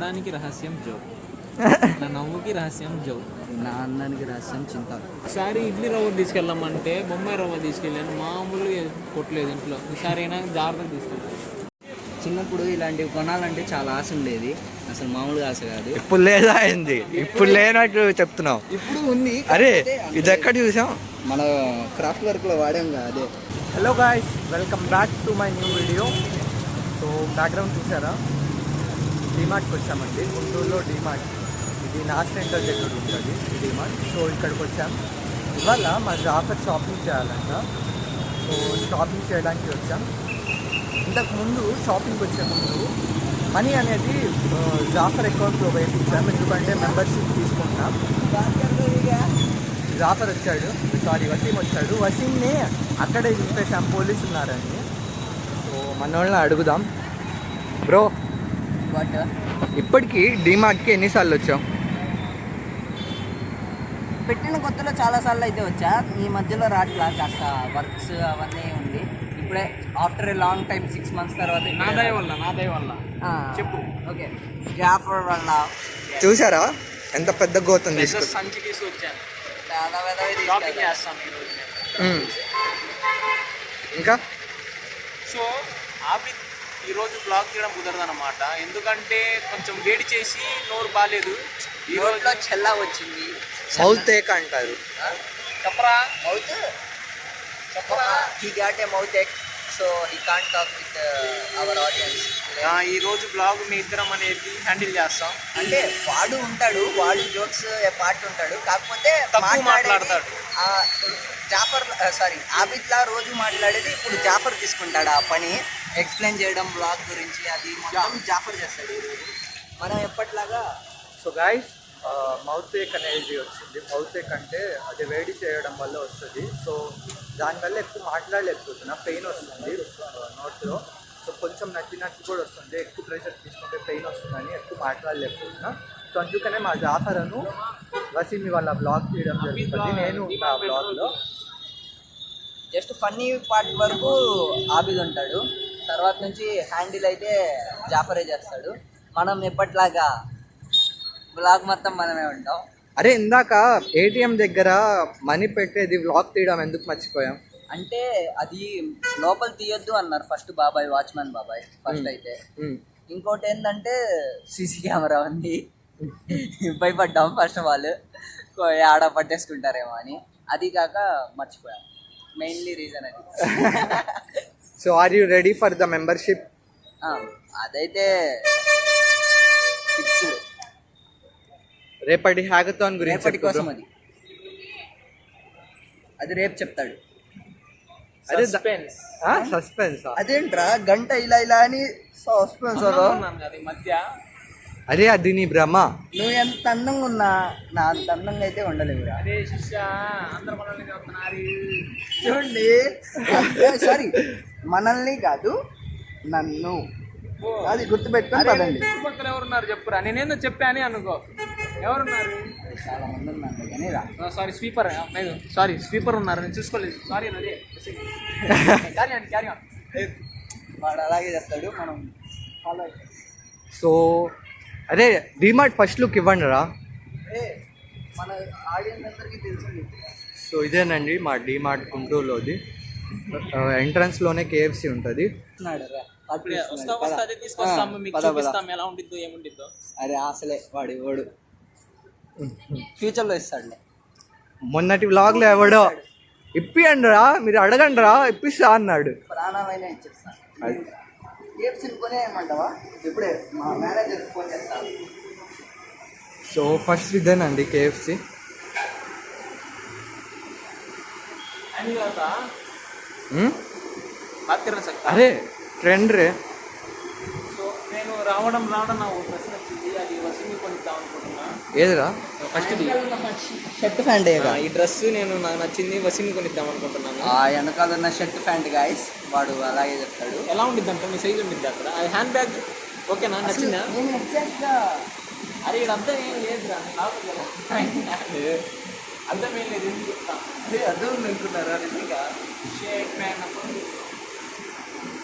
అందానికి రహస్యం జో, నా నవ్వుకి రహస్యం జో, నా అందానికి రహస్యం చింత. ఒకసారి ఇడ్లీ రవ్వ తీసుకెళ్ళామంటే బొంబాయి రవ్వ తీసుకెళ్ళాను, మామూలుగా కొట్టలేదు ఇంట్లో. ఈసారి అయినా జాగ్రత్తగా తీసుకెళ్ళాను. చిన్నప్పుడు ఇలాంటివి కొనాలంటే చాలా ఆశ ఉండేది, అసలు మామూలుగా ఆశ కాదు. ఇప్పుడు లేదా అయింది, ఇప్పుడు లేనట్టు చెప్తున్నావు. ఇప్పుడు ఉంది. అరే ఇది ఎక్కడ చూసాం, మన క్రాఫ్ట్ వర్క్లో వాడాం కదా అదే. Hello guys, welcome back to my new video. So background చూసారా, డీమార్ట్కి వచ్చామండి. గుంటూరులో డీమార్ట్, ఇది నార్త్ సెంటర్ దగ్గర ఉంటుంది డీమార్ట్. సో ఇక్కడికి వచ్చాం. ఇవాళ మా జాఫర్ షాపింగ్ చేయాలంట. సో షాపింగ్ చేయడానికి వచ్చాం. ఇంతకుముందు షాపింగ్కి వచ్చే ముందు మనీ అనేది జాఫర్ అకౌంట్లో వేయించాం, ఎందుకంటే మెంబర్షిప్ తీసుకుంటాం. జాఫర్ వచ్చాడు, వసీం వచ్చాడు. వసీంని అక్కడే దింపేసాం, పోలీసు ఉన్నారని. సో మన వాళ్ళని అడుగుదాం. బ్రో, ఇప్పటికీ డీమార్ట్కి ఎన్నిసార్లు వచ్చావు? పెట్టిన కొత్తలో చాలాసార్లు అయితే వచ్చా, ఈ మధ్యలో రాట్లా, కాస్త వర్క్స్ అవన్నీ ఉంది. ఇప్పుడే after a long time 6 months తర్వాత నా దయ వల్ల చెప్పు. ఓకే, జాఫర్ వల్ల చూసారా ఎంత పెద్ద గోతం పెద్ద తీసుకు. సంచి తీసుకొచ్చాను, చాలా షాపింగ్ చేస్తాం ఈరోజు. ఇంకా సో ఆపి ఈరోజు బ్లాగ్ తీయడం కుదరదు అనమాట, ఎందుకంటే కొంచెం వేడి చేసి నోరు బాగాలేదు. ఈ రోజులో చెల్లా వచ్చింది. మౌత్ ఏక్ అంటారు. చెప్పరా మౌత్ చెప్పరా, హీ గాట్ ఏ మౌత్ ఎక్, so he can't talk with our audience. ఈ రోజు బ్లాగ్ మీ ఇద్దరం అనేది హ్యాండిల్ చేస్తాం. అంటే వాడు ఉంటాడు, వాడు జోక్స్ పార్ట్ ఉంటాడు, కాకపోతే తక్కువ మాట్లాడతాడు. జాఫర్ ఆబిద్లా రోజు మాట్లాడేది ఇప్పుడు జాఫర్ తీసుకుంటాడు ఆ పని, ఎక్స్ప్లెయిన్ చేయడం బ్లాగ్ గురించి, అది మొత్తం జాఫర్ చేస్తాడు ఈరోజు. మనం ఎప్పట్లాగా. సో గాయస్, మౌత్ ఏక్ అనేది వచ్చింది. మౌత్ ఏక్ అంటే అది వేడి చేయడం వల్ల వస్తుంది. సో దానివల్ల ఎక్కువ మాట్లాడలేకపోతున్నా, పెయిన్ వస్తుంది నోట్లో. సో కొంచెం నచ్చినట్టు కూడా వస్తుంది, ఎక్కువ ప్రెషర్ తీసుకుంటే పెయిన్ వస్తుందని ఎక్కువ మాట్లాడలేకపోతున్నా. సో అందుకనే మా జాఫర్ను వసీమి వాళ్ళ బ్లాగ్ తీయడం జరుగుతుంది. నేను నా బ్లాగ్లో జస్ట్ ఫన్నీ పార్ట్ వరకు ఆబిద్ ఉంటాడు, తర్వాత నుంచి హ్యాండిల్ అయితే జాఫరే చేస్తాడు. మనం ఎప్పట్లాగా బ్లాగ్ మొత్తం మనమే ఉంటాం. అరే ఇందాక ఏటీఎం దగ్గర మనీ పెట్టేది వ్లాగ్ తీయడం ఎందుకు మర్చిపోయాం అంటే అది లోపల తీయొద్దు అన్నారు ఫస్ట్ బాబాయ్, వాచ్మెన్ బాబాయ్ ఫస్ట్ అయితే. ఇంకోటి ఏంటంటే సీసీ కెమెరా ఉంది, భయపడ్డాం ఫస్ట్ ఆఫ్ ఆల్, ఆడ పట్టేసుకుంటారేమో అని. అది కాక మర్చిపోయాం, మెయిన్లీ రీజన్ అది. So are you ready for the membership? అదైతే ఫిక్స్. రేపటి హ్యాకథాన్ గురించి రేపటి కోసం అది రేపు చెప్తాడు. అదే సస్పెన్స్. సస్పెన్స్. అదేంట్రా గంట ఇలా ఇలా అని సస్పెన్స్. మధ్య అరే అది నీ భ్రమ. నువ్వు ఎంత అందంగా ఉన్నా నా అంత అందంగా అయితే ఉండలేవురా. అదే శిష్య, అందరు మనల్ని చెప్తున్నారు చూడండి, సారీ మనల్ని కాదు నన్ను, అది గుర్తుపెట్టుకొని పదండి. చుట్టుపక్కల ఎవరున్నారు చెప్పురా, నేనేందో చెప్పాని అనుకో. ఎవరున్నారు? చాలా మంది ఉన్నారు కానీ రా. సారీ స్వీపర్, సారీ స్వీపర్ ఉన్నారు, నేను చూసుకోలేదు. సారీ అదే. Carry on. వాడు అలాగే చెప్తాడు, మనం ఫాలో అవుతాం. సో అరే డీమార్ట్ ఫస్ట్ లుక్ ఇవ్వండి రా. మన ఆడియన్స్ అందరికీ తెలిసింది. సో ఇదేనండి మా డీమార్ట్ గుంటూరులోది. ఎంట్రన్స్లోనే కేఎఫ్సి ఉంటుంది. తీసుకొస్తాము, మీకు చూపిస్తాం ఎలా ఉండిద్దో ఏముండిద్దో. అరే అసలే వాడు ఫ్యూచర్లో ఇస్తాడు. మొన్నటి వ్లాగ్లో ఎవడో ఇప్పియండి రా, మీరు అడగండి రా, ఇప్పిస్తా అన్నాడు. ప్రాణమైనా ఇచ్చేస్తాను. కేఎఫ్సీని కొనేయమంటావా? ఇప్పుడే మా మేనేజర్ ఫోన్ చేస్తాను. సో ఫస్ట్ ఇదేనండి కేఎఫ్సి. అరే ట్రెండ్ రే. సో నేను రావడం నాకు ప్రశ్న వచ్చింది, అది వసీమి కొనిద్దాం అనుకుంటున్నా. ఏదిరా? First shirt pant. ఈ డ్రెస్ నాకు నచ్చింది, వసీమి కొనిద్దాం అనుకుంటున్నాను. వెనకాల ఉన్న షర్ట్ ప్యాంట్ గాయస్, వాడు అలాగే చెప్తాడు. ఎలా ఉండిద్ది అంటే మీ సైజ్ ఉండిద్ది అక్కడ. అది హ్యాండ్ బ్యాగ్ ఓకేనా, నచ్చిందా? నేను ఎగ్జాక్ట్గా అరే ఇదంతా ఏం లేదురా, అర్థం ఏం లేదు, ఎందుకు చెప్తాను. అదే అర్థం అనుకున్నారా? నిజంగా షర్ట్ ప్యాంట్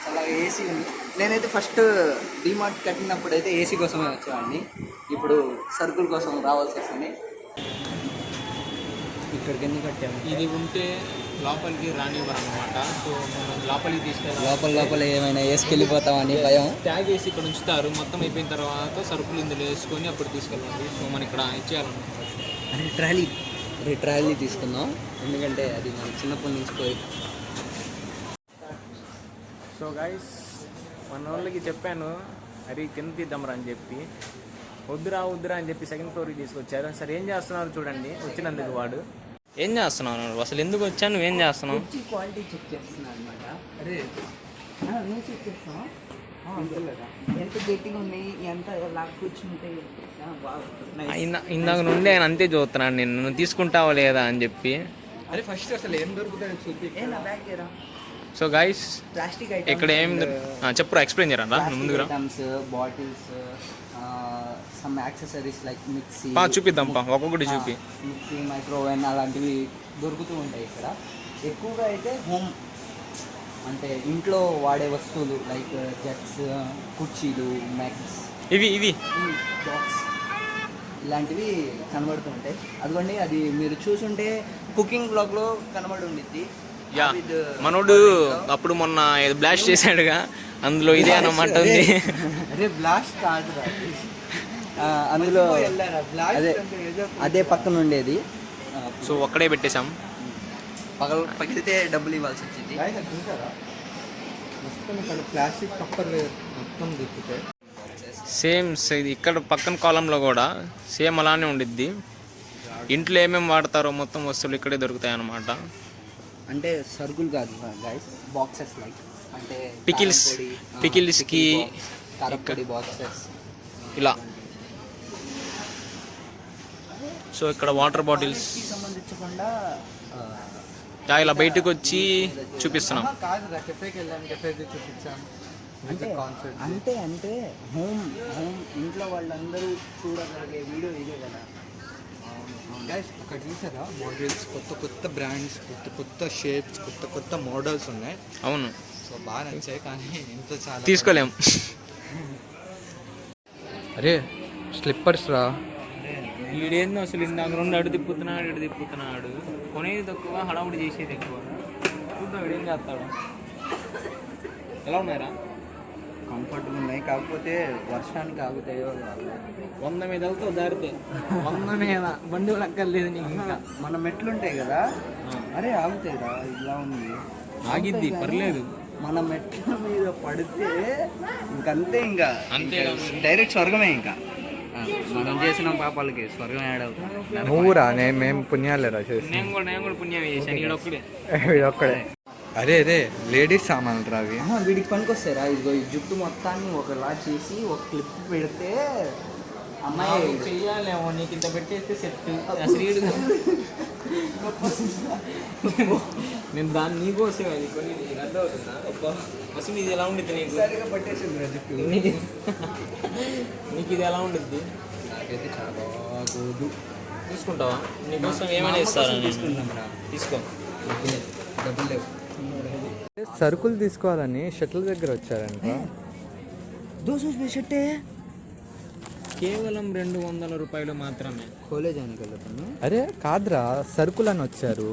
చాలా ఏసీ ఉంది. నేనైతే ఫస్ట్ డిమార్ట్ కట్టినప్పుడు అయితే ఏసీ కోసమే వచ్చేవాడిని. ఇప్పుడు సరుకుల కోసం రావాల్సి వస్తుంది. ఇక్కడికి ఎందుకు కట్టాము? ఇది ఉంటే లోపలికి రానివ్వరు అనమాట. సో మనం లోపలికి తీసుకెళ్ళాలి. లోపల ఏమైనా వేసుకెళ్ళిపోతామని భయం. ట్యాగ్ వేసి ఇక్కడ ఉంచుతారు. మొత్తం అయిపోయిన తర్వాత సరుకులు ఇందులో వేసుకొని అప్పుడు తీసుకెళ్ళండి. సో మనం ఇక్కడ ఇచ్చేయాలన్నమాట. ట్రాలీ తీసుకుందాం, ఎందుకంటే అది మన చిన్నప్పటి నుంచి పోయి. సో గైస్, మన వాళ్ళకి చెప్పాను అది కింద తీద్దాంరా అని చెప్పి, వద్దురా అని చెప్పి సెకండ్ ఫ్లోర్కి తీసుకొచ్చారు. సరే ఏం చేస్తున్నారు చూడండి. వచ్చినందుకు వాడు ఏం చేస్తున్నావు? అసలు ఎందుకు వచ్చాను? నువ్వేం చేస్తున్నావు? క్వాలిటీ చెక్ చేస్తున్నా అనమాట. అరే నువ్వు చెక్ చేస్తావా? ఎంత గట్టిగా ఉన్నాయి, ఎంత ఎలా కూర్చుంటాయి. ఇందాక నుండి ఆయన అంతే చూస్తున్నాడు నేను, నువ్వు తీసుకుంటావా లేదా అని చెప్పి. అరే ఫస్ట్ అసలు ఏం దొరుకుతాయని చూపి. సో గైస్, ప్లాస్టిక్ ఇక్కడ ఏం చెప్పురా, ఎక్స్ప్లెయిన్ చేయరా ముందుగా. Items, bottles, some accessories like mixie. చూపిద్దాం ఒక్కొక్కటి చూపి. మిక్సీ, మైక్రోవేవ్ అలాంటివి దొరుకుతూ ఉంటాయి ఇక్కడ. ఎక్కువగా అయితే హోమ్ అంటే ఇంట్లో వాడే వస్తువులు లైక్ జెట్స్, కుర్చీలు, మ్యాక్స్, ఇవి బాక్స్ ఇలాంటివి కనబడుతూ ఉంటాయి. అదిగోండి, అది మీరు చూసుంటే కుకింగ్ బ్లాగ్లో కనబడి ఉండిద్ది. యా, మనోడు అప్పుడు మొన్న బ్లాస్ట్ చేశాడుగా, అందులో ఇదే అన్నమాట ఉంది. అదే బ్లాస్ట్ కాదు, అందులో అదే పక్కన ఉండేది. సో ఒక్కడే పెట్టేశాం. పగిలితే డబ్బులు ఇవ్వాల్సి వచ్చింది. ప్లాస్టిక్ కప్పర్ మొత్తం దొరుకుతాయి. సేమ్ ఇక్కడ పక్కన కాలంలో కూడా సేమ్ అలానే ఉండిద్ది. ఇంట్లో ఏమేమి వాడతారో మొత్తం వస్తువులు ఇక్కడే దొరుకుతాయి అన్నమాట. అంటే సరుకులు కాదు గైస్, బాక్సెస్ లైక్ అంటే పికిల్స్కి కారపొడి బాక్సెస్ ఇలా. సో ఇక్కడ వాటర్ బాటిల్స్ సంబంధించకుండా ఇలా బయటకు వచ్చి చూపిస్తున్నాం. కాదు కెఫేకి వెళ్ళాను, కెఫేకి చూపించాం. అంటే హోమ్ ఇంట్లో వాళ్ళందరూ చూడగలిగే వీడియో ఇదే కదా. గైస్ అక్కడ చూసారా మోడల్స్, కొత్త బ్రాండ్స్, కొత్త షేప్స్, కొత్త మోడల్స్ ఉన్నాయి. అవును, సో బాగా నచ్చాయి, కానీ ఇంత చాలా తీసుకోలేం. అరే స్లిప్పర్స్ రా. వీడేందో అసలు ఇందాక రెండు అడు తిప్పుతున్నాడు. కొనేది తక్కువ, హడావుడి చేసేది ఎక్కువ. చూద్దాం వీడేం చేస్తాడు. ఎలా ఉన్నాయరా? కంఫర్ట్గా ఉన్నాయి, కాకపోతే వర్షానికి ఆగుతాయో. 100 మీద వెళ్తావు దారితే, 100 మీద బండి లెక్కర్లేదు నీకు. ఇంకా మన మెట్లు ఉంటాయి కదా, అరే ఆగుతాయిరా. ఇలా ఉంది, ఆగిద్ది, పర్లేదు. మన మెట్ల మీద పడితే ఇంకంతే, ఇంకా అంతే, డైరెక్ట్ స్వర్గమే. ఇంకా మనం చేసిన పాపాలకి స్వర్గం ఏడవుతుంది. నువ్వురా, మేము పుణ్యాలేరా చేసి. నేను కూడా పుణ్యం చేశాను. వీడొక్కడే. అరే లేడీస్ సామాన్లు రా అవి. వీడికి పనికి వస్తారా? ఇదిగో ఈ జుట్టు మొత్తాన్ని ఒకలా చేసి ఒక క్లిప్ పెడితే అమ్మాయి చెయ్యాలేమో. నీకు ఇంత పెట్టేస్తే సెట్. అసలు నేను దాన్ని నీకోసం అది కొన్ని రద్దు అవుతుందా? అసలు ఇది ఎలా ఉండిద్ది నీకు? సరిగా పట్టేసింది జుట్టు. నీకు ఇది ఎలా ఉండిద్ది? నాకైతే చాలా బాగోదు. తీసుకుంటావా? నీకోసం ఏమైనా ఇస్తారా? తీసుకుంటాం రా. తీసుకో, డబ్బులు లేవు. సరుకులు తీసుకోవాలని షట్ల దగ్గర వచ్చారంట. షట్టే కేవలం 200 రూపాయలు మాత్రమే. కాలేజ్ అని వెళ్తాను. అరే కాదురా, సరుకులు అని వచ్చారు.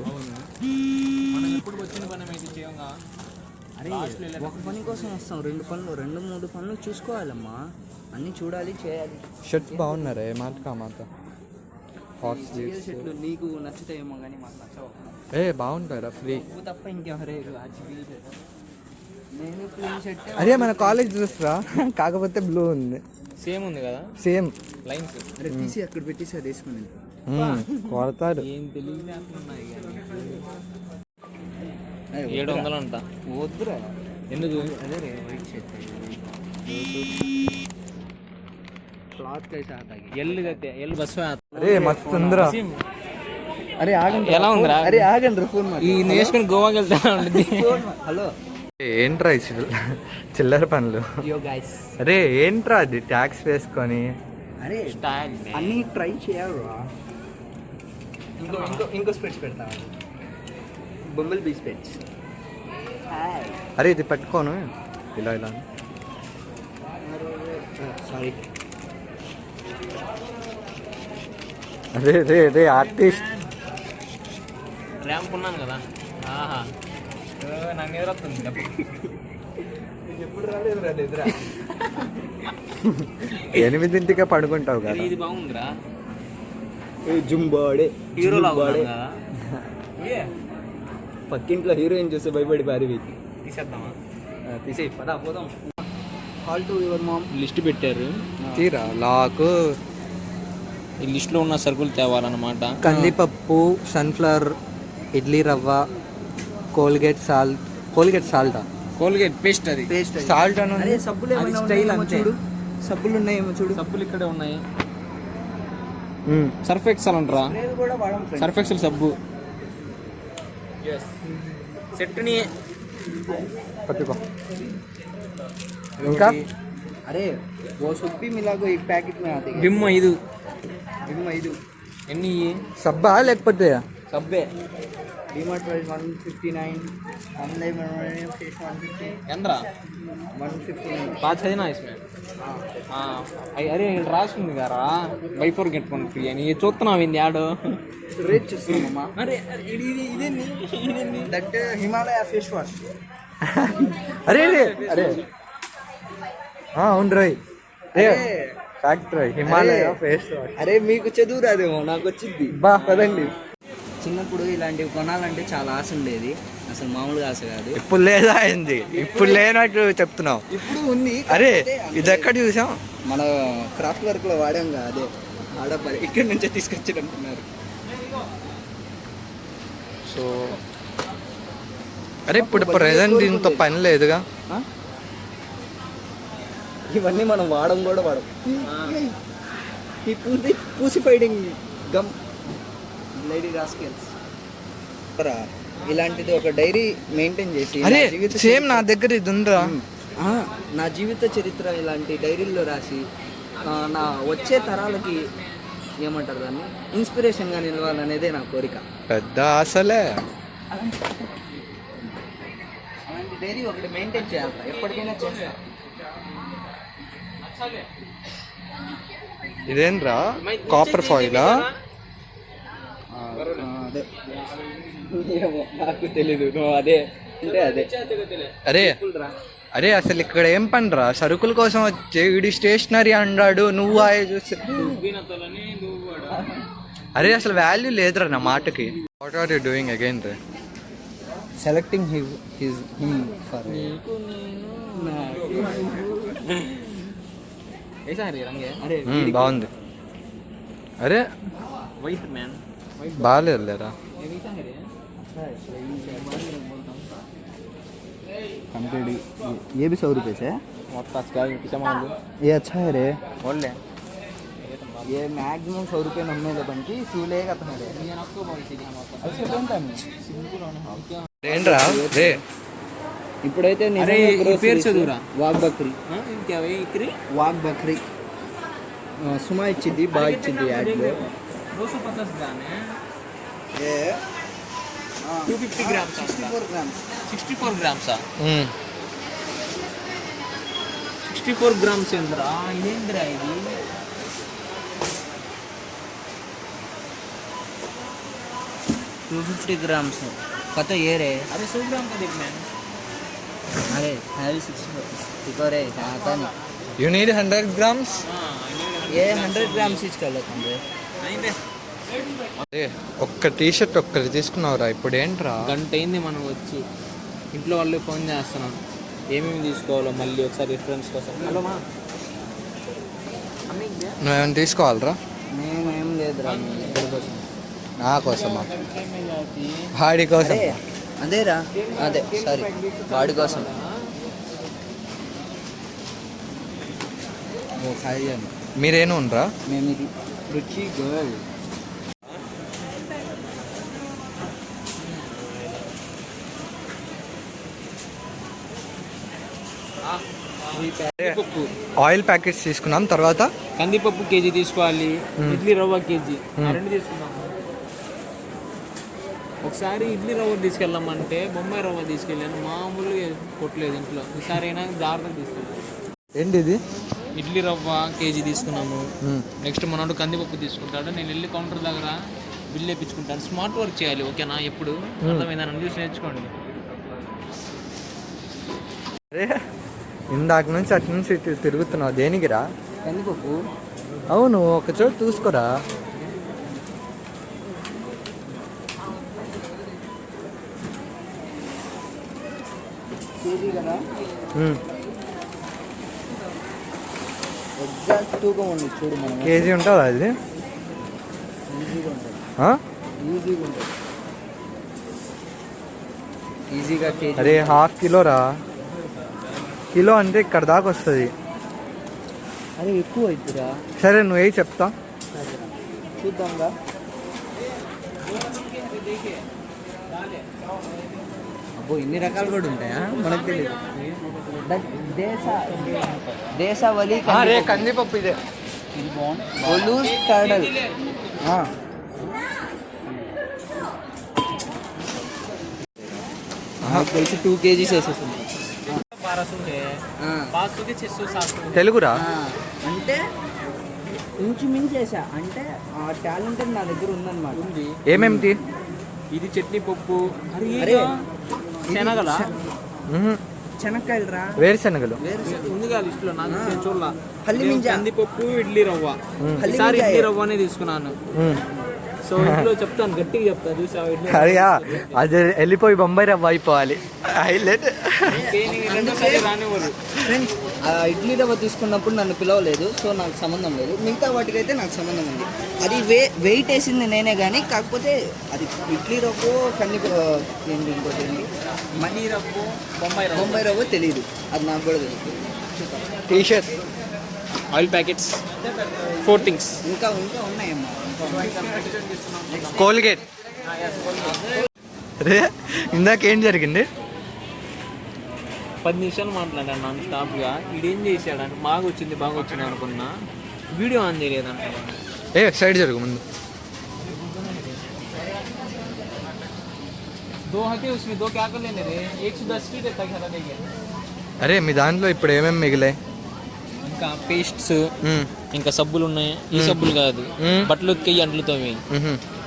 మనం ఎప్పుడు వచ్చిన పని అయితే చేయంగా. అరే ఒక పని కోసం వస్తాం, 2-3 పనులు చూసుకోవాలమ్మా. అన్నీ చూడాలి, చేయాలి. షర్ట్స్ బాగున్నారా? ఏ మాట కా మాట. హాట్ స్లీవ్స్ షర్ట్లు నీకు నచ్చుతాయేమో కానీ మాకు నచ్చవు. బాగుంటారా? ఫ్రీ తప్ప ఇంకెవరే నేను క్లీన్ షర్ట్. అరే మన కాలేజ్ డ్రెస్ రా, కాకపోతే బ్లూ ఉంది. సేమ్ ఉంది కదా, సేమ్ లైన్స్. అరే తీసి అక్కడ పెట్టేసి అది వేసుకుని కొడతాడు. ఏం తెలియదు. 700 అంట. వద్దురా. ఎందుకు? అదే రే వైట్ షర్ట్ క్లాత్ కైసా ఎల్లు బస్. అరే మస్తు ఉందిరా. అరే ఆగండి, ఎలా ఉందిరా? అరే ఆగండి, ఫోన్ ఈ నేర్చుకుని గోవాకి వెళ్తా ఉంటుంది. హలో ఏంట్రా చిల్లర పనులు? అరే ఏంట్రా అది ట్యాక్స్ వేసుకొని? అరే అన్నీ ట్రై చేయాలి. ఇంకో స్పెట్స్ పెడతా, బొంబల్ బీ స్పెట్స్. అరే ఇది పెట్టుకోను ఇలా సారీ. రే రే రే ఆర్టిస్ట్. ర్యాంప్ ఉన్నాను కదా. ఆహా నాకు నిద్ర వస్తుంది. ఎప్పుడు రాలేదు రా నిద్ర. 8ంటికే పడుకుంటావు కదా. ఇది బాగుందిరా. జుంబాడే హీరోలా ఉన్నాడు కదా. పక్కింట్లో హీరోయిన్ చూస్తే భయపడి పారివి. తీసేద్దామా? తీసేయి పదా పోదాం. Call to your mom. List పెట్టారు. తీరా లాకు ఈ లిస్ట్లో ఉన్న సరుకులు తేవాలన్నమాట. కందిపప్పు, సన్ఫ్లవర్, ఇడ్లీ రవ్వ, కోల్గేట్ సాల్ట్. Colgate paste. అది పేస్ట్ సాల్ట్ అని అరే సబ్బులు ఏమైనా స్టైల్ ఉన్నాయేమో అంతే. చూడు. సబ్బులు ఉన్నాయేమో చూడు. సబ్బులు ఇక్కడే ఉన్నాయి. సర్ఫ్ ఎక్సెల్ అంటారా? లేదు కూడా వాడడం ఫ్రెండ్. సర్ఫ్ ఎక్సెల్ సబ్బు. సెట్ని పట్టుకో. ఇంకా अरे वो सूप भी मिला को एक पैकेट में आते हैं. విమ్ 5. विम 5 ఎన్ని? సబ్బా లేకపోతే సబ్బే. डीमार्ट प्राइस 159. Online face 150. ఎంద్రా 159. 5 है ना इसमें. అరే ఇక్కడ రాసింది కదా బై 4 get 1 ఫ్రీ అని. చూస్తున్నావు ఏంది యాడ్? रिच मामा. అరే ఇదేంది? That Himalaya face wash. అరే రే అరే అవును రోయ్. Factory Himalaya face wash. అరే మీకు చదువు రాదేమో, నాకు వచ్చింది. బా పదండి. చిన్నప్పుడు ఇలాంటివి కొనాలంటే చాలా ఆశ ఉండేది, అసలు మామూలుగా ఆశ కాదు. ఇప్పుడు లేదా అయింది, ఇప్పుడు లేనట్టు చెప్తున్నావు. ఇప్పుడు ఉంది. అరే ఇది ఎక్కడ చూసాం? మన క్రాఫ్ట్ వర్క్ లో వాడాం కదా, అదే ఆడపడి ఇక్కడి నుంచే తీసుకొచ్చారంటున్నారు. సో అరే ఇప్పుడు ప్రెసెంట్ దీంతో పని లేదుగా. ఇవన్నీ మనం వాడడం కూడా వాడం. ఈ పూసి ఫైడింగ్ గమ్ లేడీ రాస్కెల్స్. ఇలాంటిది ఒక డైరీ మెయింటైన్ చేసి అరే సేమ్ నా దగ్గర ఇది ఉందా? నా జీవిత చరిత్ర ఇలాంటి డైరీల్లో రాసి నా వచ్చే తరాలకి ఏమంటారు దాన్ని ఇన్స్పిరేషన్గా నిలవాలనేదే నా కోరిక. పెద్ద ఆశలే. అలాంటి డైరీ ఒకటి మెయింటైన్ చేయాలి, ఎప్పటికైనా చేస్తా. ఇదేంట్రా కాపర్ ఫాయిలా? అదే నాకు తెలీదు, నువ్వు అదే అంటే అదే. అరే అరే అసలు ఇక్కడ ఏం పనిరా? సరుకుల కోసం వచ్చే వీడి స్టేషనరీ అన్నాడు, నువ్వు ఆయే చూస్తే. అరే అసలు వాల్యూ లేదురా నా మాటకి. What are you doing again రే? సెలెక్టింగ్ హిమ్ ఫర్ అరే బాగుంది. అరే వైట్ మ్యాన్ బాగాలేదు లేరా? कंप्लीट ये भी 100 रुपये से है. ये अच्छा है रे. ये मैक्सिमम 100 रुपये नम्मे बन की सूलेगा तो है. ఏంట్రా రే? ఇప్పుడైతే అరే ఈ పేరు చదువురా. వాగ్ బక్రీ. వాగ్ బక్రీ సుమా ఇచ్చింది, బాగా ఇచ్చింది యాడ్లో. 250 ग्राम है. ये 250 ग्राम 64 ग्राम्स. 64 ग्राम्स 64 ग्राम्स ఏంద్రా? ఇదేంద్రా ఇది? 250 ग्राम्स पता ये रे. अरे 100 ग्राम का देख मैन. अरे हैवी 64 देखो रे आता नहीं. You need 100 grams. ये 100 ग्राम्स यूज कर लेता हूँ. नहीं दे. అరే ఒక్క టీ షర్ట్ ఒక్కటి తీసుకున్నావురా, ఇప్పుడు ఏంట్రా? గంట అయింది మనం వచ్చి. ఇంట్లో వాళ్ళు ఫోన్ చేస్తున్నాం ఏమేమి తీసుకోవాలో మళ్ళీ ఒకసారి రిఫరెన్స్ కోసం. హలో మా నువ్వేమైనా తీసుకోవాలరా? మేమేం లేదురా. నా కోసమా? వాడి కోసం. అదేరా అదే సారీ వాడి కోసం. ఓ ఖాళీ మీరేను ఉండరా? మేము ఇది రుచి గర్ల్. ఆయిల్ ప్యాకెట్స్ తీసుకున్నాం, తర్వాత కందిపప్పు కేజీ తీసుకోవాలి, ఇడ్లీ రవ్వ కేజీ, రెండు తీసుకున్నాము. ఒకసారి ఇడ్లీ రవ్వ తీసుకెళ్ళామంటే బొంబాయి రవ్వ తీసుకెళ్ళాను, మామూలుగా కొట్టలేదు ఇంట్లో. ఈసారి అయినా జాగ్రత్తగా తీసుకెళ్ళాను. ఏంటి ఇది? ఇడ్లీ రవ్వ కేజీ తీసుకున్నాము. నెక్స్ట్ మనోడు కందిపప్పు తీసుకుంటాడు. నేను వెళ్ళి కౌంటర్ దగ్గర బిల్ వేయించుకుంటాను. స్మార్ట్ వర్క్ చేయాలి, ఓకేనా? ఎప్పుడు అర్థమైందా? నన్ను చూసి నేర్చుకోండి. అరే ఇందాక నుంచి అటు నుంచి ఇటు తిరుగుతున్నావు దేనికిరా? కందిపప్పు. అవును, ఒక చోటు చూసుకోరా. కేజీ కదా, ఉమ్. ఎగ్జాక్ట్ తూకం ఉంది చూడు. మనం కేజీ ఉంటుందా అది? ఈజీగా ఉంటుంది, ఆ? ఈజీగా ఉంటుంది, ఈజీగా కేజీ. అరే హాఫ్ కిలోరా. కిలో అంటే ఇక్కడ దాకా వస్తుంది. అరే ఎక్కువ అవుతుందా? సరే నువ్వు ఏ చెప్తా. చూద్దాంగా. అబ్బో ఇన్ని రకాలు కూడా ఉంటాయా? మనకు తెలియదు. దేశవళి రే కందిపప్పు ఇదే. ఒలూస్ టర్డల్. తెలిసి 2 kgs వేసేస్తుంది. తెలుగురా? అంటే ఇంచుమించు వేసా. అంటే ఆ టాలెంట్ నా దగ్గర ఉందన్నమాట. ఏమేమిటి? ఇది చట్నీ పప్పు, అరే శనగల, శనక్కాయలు రా, వేరుశనగలు ముందుగా లిస్ట్ లో నాకు చూడాల. హల్లి మింజ, కందిపప్పు, ఇడ్లీ రవ్వ. హల్లి ఈసారి మింజ ఇడ్లీ రవ్వనే తీసుకున్నాను. సో ఇంట్లో చెప్తాను, గట్టిగా చెప్తాను. చూసావా ఇడ్లీ అరియా అది వెళ్ళిపోయి బొంబాయి రవ్వ అయిపోవాలి. హైలైట్. రెండోసారి రానివ్వరు. ఫ్రెండ్స్, ఇడ్లీ రవ్వ తీసుకున్నప్పుడు నన్ను పిలవలేదు, సో నాకు సంబంధం లేదు. మిగతా వాటికైతే నాకు సంబంధం ఉంది. అది వెయిట్ వేసింది నేనే కానీ, కాకపోతే అది ఇడ్లీ రవ్వ ఏంటి ఇంకోటి ఏంటి మనీ రవ్వ, బొంబాయి రవ్వ తెలియదు. అది నాకు కూడా తెలియదు. T shirt, oil packets, 4 things. ఇంకా ఇంకా ఉన్నాయమ్మా. కోల్గేట్. అరే ఇందాకేం జరిగింది? 10 నిమిషాలు మాట్లాడాను నాన్ స్టాప్గా. ఈడేం చేశాడంటే బాగా వచ్చింది అనుకున్నా, వీడియో ఆన్ చేయలేదంట. సైడ్ జరుగు ముందు. दो हटे उसमें, 2 क्या कर लेने रे, 110 की देता क्या देंगे. అరే మీ దాంట్లో ఇప్పుడు ఏమేమి మిగిలాయి? ఇంకా పేస్ట్స్, ఇంకా సబ్బులు ఉన్నాయి. ఈ సబ్బులు కాదు, బట్టలు ఉతికి అంట్లతో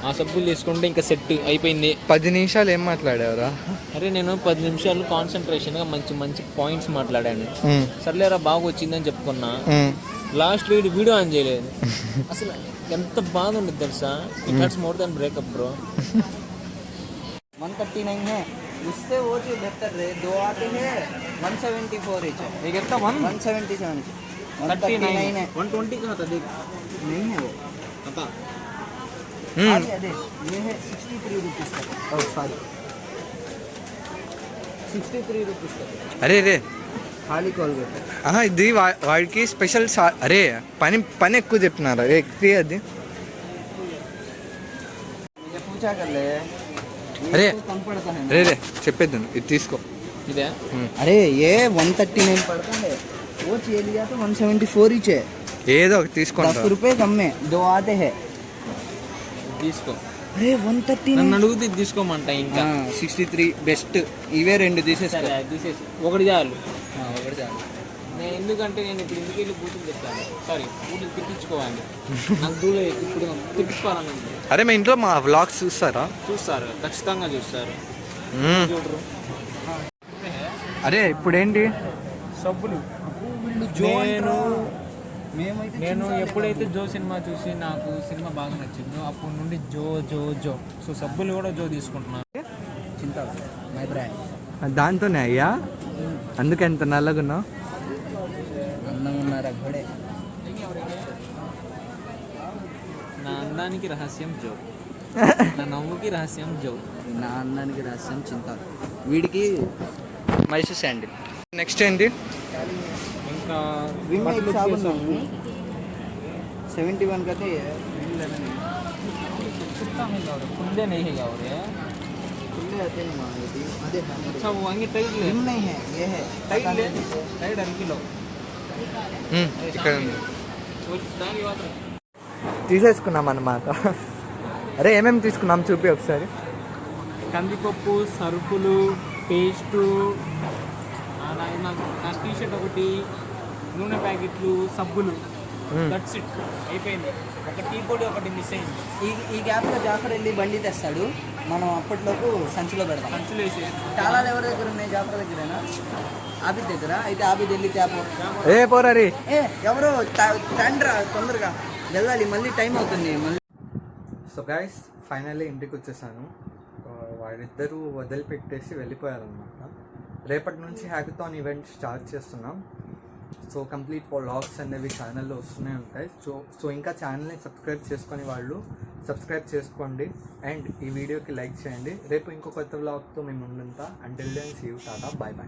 ఆ సబ్బులు తీసుకుంటే ఇంకా సెట్ అయిపోయింది. 10 నిమిషాలు ఏం మాట్లాడావురా? అరే నేను 10 నిమిషాలు కాన్సన్ట్రేషన్గా మంచి మంచి పాయింట్స్ మాట్లాడాను. సర్లేరా బాగా వచ్చిందని చెప్పుకున్నా. లాస్ట్ వీడియో ఆన్ చేయలేదు. అసలు ఎంత బాధ ఉండదు తెలుసా? It hurts more than breakup bro. 139 है, उससे वो जो बेहतर रहे 2 आते हैं 174 एच है. ये कितना 177 139 है. 120 का था देख, नहीं है वो. पता अरे ये है 63 रुपीस का. ओह सॉरी, 63 रुपीस का అరే రే खाली कोलगेट. ఇది వాడికి స్పెషల్. అరే పని ఎక్కువ చెప్తున్నారా? ఎక్కువ అది. मुझे पूछा कर ले. अरे कम पड़ता है. రే రే చెప్పేద్దు, ఇది తీసుకో. ఇదే. अरे ये 139 पड़ता है, वो ये लिया तो 174 ही है. ఏదో ఒకటి తీసుకోండి. 10 रुपए कम में 2 आते हैं. తీసుకో. अरे 139 నన్ను అడుగుతే ఇది తీసుకోమంట. ఇంకా 63 బెస్ట్. ఇవే 2 తీసేసుకో. సరే అది తీసేసి ఒకటి చాలు. ఒకటి చాలు. నేను ఎందుకంటే నేను ఇప్పుడు ఇంటికి వెళ్ళి బూతులు తెచ్చాను. సారీ, బూతులు తిప్పించుకోవాలి. నాకు దూరం ఇప్పుడు తిప్పించుకోవాలని ఉంది. అరే మీ ఇంట్లో మా వ్లాగ్స్ చూస్తారా? చూస్తారు, ఖచ్చితంగా చూస్తారు. చూడరు. అరే ఇప్పుడు ఏంటి? సబ్బులు. నేను ఎప్పుడైతే జో సినిమా చూసి నాకు సినిమా బాగా నచ్చిందో అప్పటి నుండి జో జో జో. సో సబ్బులు కూడా జో తీసుకుంటున్నాను. చింత మై బ్రాండ్. దాంతోనే అయ్యా, అందుకే ఎంత నల్లగున్నావు. అందంగా ఉన్నారు అక్కడే. నా అందానికి రహస్యం జో, నా నవ్వుకి రహస్యం జో. నా అందానికి రహస్యం చింత. వీడికి మైసూర్ శాండిల్. నెక్స్ట్ ఏంటి? ఇంకా विम एक साबुन 71 का थे. कितना महंगा हो रहा है? खुले नहीं है और ये खुले आते हैं मां ये. अरे अच्छा वो वांगे टाइट ले. विम नहीं है, ये है टाइट ले, टाइट 1 किलो. ఇక్కడ ఉంది. वो दागी बात है. తీసేసుకున్నాం అన్నమాట. అరే ఏమేమి తీసుకున్నాం చూపి ఒకసారి. కందిపప్పు, సరుకులు, పేస్టు, నా టీషర్ట్ ఒకటి, నూనె ప్యాకెట్లు, సబ్బులు, దట్స్ ఇట్, అయిపోయింది. ఒక టీ పొడి ఒకటి మిస్ అయింది. ఈ గ్యాప్లో జాఫర్ వెళ్ళి బండి తెస్తాడు, మనం అప్పట్లోపు సంచిలో పెడతాం. సంచులు వేసి చాలా ఎవరి దగ్గర ఉన్నాయి? జాఫర్ దగ్గరేనా? ఆబిద్ దగ్గర. అయితే ఆబిద్ వెళ్ళి తేపో. ఏ పోరారి ఎవరో తండ్రా, తొందరగా వెళ్ళాలి, మళ్ళీ టైం అవుతుంది మళ్ళీ. సో గైస్ ఫైనల్లీ ఇంటికి వచ్చేసాను. వాళ్ళిద్దరూ వదిలిపెట్టేసి వెళ్ళిపోయారనమాట. రేపటి నుంచి హ్యాకథాన్ ఈవెంట్ స్టార్ట్ చేస్తున్నాం. సో కంప్లీట్ వ్లాగ్స్ అనేవి ఛానల్లో వస్తూనే ఉంటాయి. సో ఇంకా ఛానల్ని సబ్స్క్రైబ్ చేసుకొని వాళ్ళు సబ్స్క్రైబ్ చేసుకోండి అండ్ ఈ వీడియోకి లైక్ చేయండి. రేపు ఇంకో కొత్త వ్లాగ్తో మేము ముందుంటా. Until then see you, tata, bye bye.